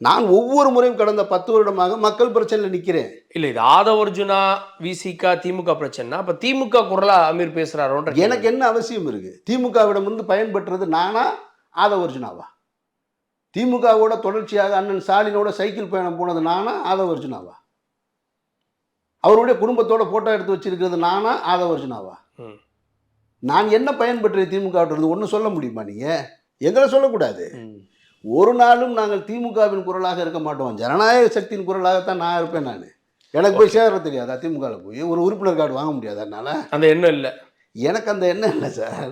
நான் ஒவ்வொரு முறையும் கடந்த 10 வருடமாக மக்கள் பிரச்சனையில் நிற்கிறேன். இல்ல இது ஆதவ அர்ஜுனா, விசிக, திமுக பிரச்சனை. அப்ப திமுக குரலா அமீர் பேசுறாரோன்ற எனக்கு என்ன அவசியம் இருக்கு? திமுகவிடம் இருந்து பயன்பெற்றது நானா, ஆதவ அர்ஜுனாவா? திமுகவோட தொடர்ச்சியாக அண்ணன் ஸ்டாலினோட சைக்கிள் பயணம் போனது நானா, ஆதவ அர்ஜுனாவா? அவருடைய குடும்பத்தோட போட்டோ எடுத்து வச்சிருக்கிறது நானா, ஆதவ அர்ஜுனாவா? நான் என்ன பயன்பெற்ற திமுக ஒன்றும் சொல்ல முடியுமா நீங்க? எங்களை சொல்லக்கூடாது. ஒரு நாளும் நாங்கள் திமுகவின் குரலாக இருக்க மாட்டோம். ஜனநாயக சக்தியின் குரலாகத்தான் நான் இருப்பேன். நான் எனக்கு போய் சேர தெரியாதா? திமுகவில் போய் ஒரு உறுப்பினர் கார்டு வாங்க முடியாதா என்னால்? அந்த எண்ணம் இல்லை. எனக்கு அந்த எண்ணம் இல்லை சார்.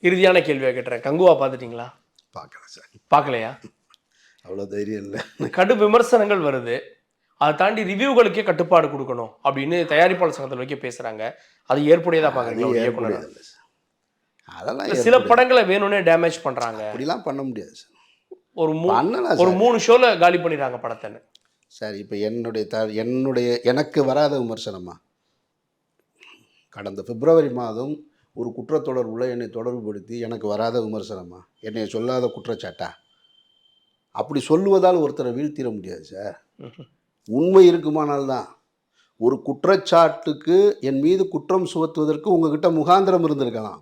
இறுதியான கேள்வியாக கேட்டுறேன். கங்குவா பார்த்துட்டிங்களா? பார்க்கல சார். பார்க்கலையா? அவ்வளோ தைரியம் இல்லை. கடும் விமர்சனங்கள் வருது. அதை தாண்டி ரிவ்யூகளுக்கே கட்டுப்பாடு கொடுக்கணும் அப்படின்னு தயாரிப்பாளர் சங்கத்தில் வைக்க பேசுகிறாங்க. அது ஏற்புடையதாக பார்க்குறீங்க? அதெல்லாம் சில படங்களை வேணும்னே டேமேஜ் பண்ணுறாங்க. அப்படிலாம் பண்ண முடியாது சார். ஒரு 3 ஷோல காலி பண்ணிடுறாங்க படத்தை. சார் இப்போ எனக்கு வராத விமர்சனமா? கடந்த பிப்ரவரி மாதம் ஒரு குற்றத்தொடர்புல என்னை தொடர்புபடுத்தி எனக்கு வராத விமர்சனமா? என்னை சொல்லாத குற்றச்சாட்டா? அப்படி சொல்லுவதால் ஒருத்தரை வீழ்த்திட முடியாது சார். உண்மை இருக்குமானால்தான். ஒரு குற்றச்சாட்டுக்கு என் மீது குற்றம் சுமத்துவதற்கு உங்ககிட்ட முகாந்திரம் இருந்திருக்கலாம்.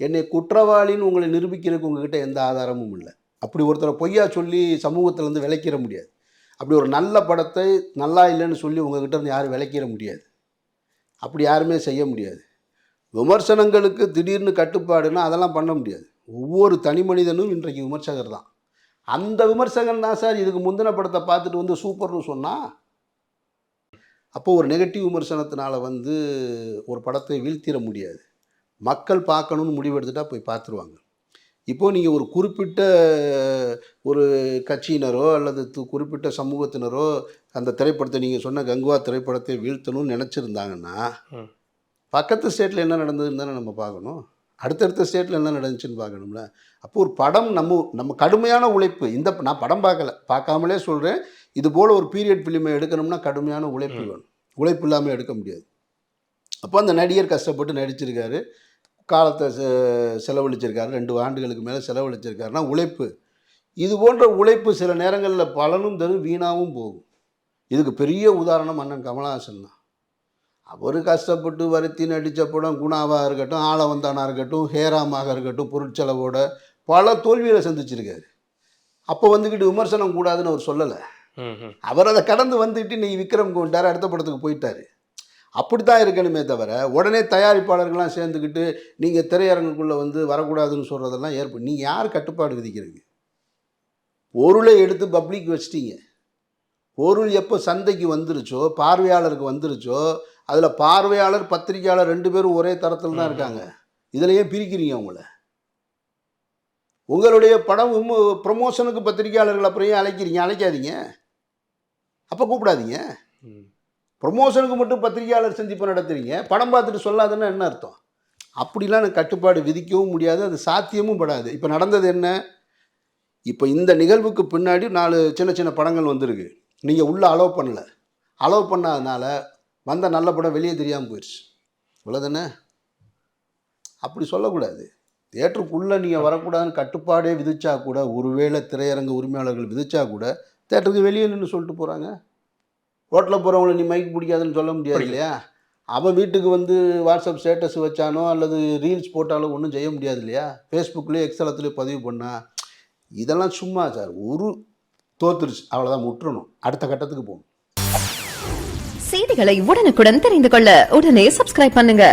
என்னை குற்றவாளின்னு உங்களை நிரூபிக்கிறதுக்கு உங்ககிட்ட எந்த ஆதாரமும் இல்லை. அப்படி ஒருத்தரை பொய்யா சொல்லி சமூகத்திலேருந்து விலக்கிற முடியாது. அப்படி ஒரு நல்ல படத்தை நல்லா இல்லைன்னு சொல்லி உங்ககிட்ட இருந்து யாரும் விலக்கிற முடியாது. அப்படி யாருமே செய்ய முடியாது. விமர்சனங்களுக்கு திடீர்னு கட்டுப்பாடுன்னா அதெல்லாம் பண்ண முடியாது. ஒவ்வொரு தனி மனிதனும் இன்றைக்கு விமர்சகர் தான். அந்த விமர்சகன் தான் சார் இதுக்கு முந்தின படத்தை பார்த்துட்டு வந்து சூப்பர்னு சொன்னால், அப்போ ஒரு நெகட்டிவ் விமர்சனத்தினால ஒரு படத்தை வீழ்த்திட முடியாது. மக்கள் பார்க்கணுன்னு முடிவெடுத்துட்டா போய் பார்த்துருவாங்க. இப்போது நீங்கள் ஒரு குறிப்பிட்ட ஒரு கட்சியினரோ அல்லது குறிப்பிட்ட சமூகத்தினரோ அந்த திரைப்படத்தை நீங்கள் சொன்ன கங்குவா திரைப்படத்தை வீழ்த்தணும்னு நினச்சிருந்தாங்கன்னா, பக்கத்து ஸ்டேட்டில் என்ன நடந்ததுன்னு தானே நம்ம பார்க்கணும். அடுத்தடுத்த ஸ்டேட்டில் என்ன நடந்துச்சுன்னு பார்க்கணும்ல. அப்போ ஒரு படம் நம்ம கடுமையான உழைப்பு. நான் படம் பார்க்காமலே சொல்கிறேன். இது போல் ஒரு பீரியட் ஃபிலிமை எடுக்கணும்னா கடுமையான உழைப்பு வேணும். உழைப்பு இல்லாமல் எடுக்க முடியாது. அப்போ அந்த நடிகர் கஷ்டப்பட்டு நடிச்சிருக்காரு, காலத்தை செலவழிச்சிருக்காரு, 2 ஆண்டுகளுக்கு மேலே செலவழிச்சிருக்காருன்னா உழைப்பு. இது போன்ற உழைப்பு சில நேரங்களில் பலனும் தரும், வீணாகவும் போகும். இதுக்கு பெரிய உதாரணம் அண்ணன் கமலஹாசன் தான். அவர் கஷ்டப்பட்டு வருத்தி நடித்த படம் குணாவாக இருக்கட்டும், ஆளவந்தானாக இருக்கட்டும், ஹேராமாக இருக்கட்டும், பொருட்செலவோட பல தோல்விகளை சந்திச்சிருக்காரு. அப்போ விமர்சனம் கூடாதுன்னு அவர் சொல்லலை. அவர் அதை கடந்து நீ விக்ரம் கொண்டார், அடுத்த படத்துக்கு போயிட்டார். அப்படி தான் இருக்கணுமே தவிர உடனே தயாரிப்பாளர்கள்லாம் சேர்ந்துக்கிட்டு நீங்கள் திரையரங்குக்குள்ளே வரக்கூடாதுன்னு சொல்கிறதெல்லாம் நீங்கள் யார் கட்டுப்பாடு விதிக்கிறீங்க? பொருளை எடுத்து பப்ளிக் வச்சிட்டீங்க. பொருள் எப்போ சந்தைக்கு வந்துருச்சோ, பார்வையாளருக்கு வந்துருச்சோ, அதில் பார்வையாளர் பத்திரிகையாளர் 2 பேரும் ஒரே தரத்தில் தான் இருக்காங்க. இதிலையே பிரிக்கிறீங்க அவங்கள. உங்களுடைய படம் ப்ரமோஷனுக்கு பத்திரிகையாளர்கள் அப்புறம் அழைக்கிறீங்க? அழைக்காதீங்க. அப்போ கூப்பிடாதீங்க. ப்ரமோஷனுக்கு மட்டும் பத்திரிகையாளர் சந்திப்பு நடத்துறீங்க, படம் பார்த்துட்டு சொல்லாதுன்னா என்ன அர்த்தம்? அப்படிலாம் எனக்கு கட்டுப்பாடு விதிக்கவும் முடியாது, அது சாத்தியமும் படாது. இப்போ நடந்தது என்ன? இப்போ இந்த நிகழ்வுக்கு பின்னாடி 4 சின்ன சின்ன படங்கள் வந்திருக்கு. நீங்கள் உள்ளே அலோவ் பண்ணல. அலோவ் பண்ணாதனால வந்த நல்ல படம் வெளியே தெரியாமல் போயிடுச்சு. இவ்வளோதானே? அப்படி சொல்லக்கூடாது. தேட்டருக்குள்ளே நீங்கள் வரக்கூடாதுன்னு கட்டுப்பாடே விதிச்சா கூட, ஒருவேளை திரையரங்கு உரிமையாளர்கள் விதிச்சா கூட தேட்டருக்கு வெளியே நின்று சொல்லிட்டு போகிறாங்க. ரோட்டில் போகிறவங்கள நீ மைக் பிடிக்காதுன்னு சொல்ல முடியாது இல்லையா? அவன் வீட்டுக்கு வாட்ஸ்அப் ஸ்டேட்டஸ் வச்சானோ அல்லது ரீல்ஸ் போட்டாலோ ஒன்றும் செய்ய முடியாது இல்லையா? ஃபேஸ்புக்லேயே எக்ஸலத்துலேயே பதிவு பண்ணா இதெல்லாம் சும்மா சார். தோத்துருச்சு, அவ்வளோதான், முற்றணும். அடுத்த கட்டத்துக்கு போகணும். செய்திகளை உடனுக்குடன் தெரிந்து கொள்ள உடனே சப்ஸ்கிரைப் பண்ணுங்க.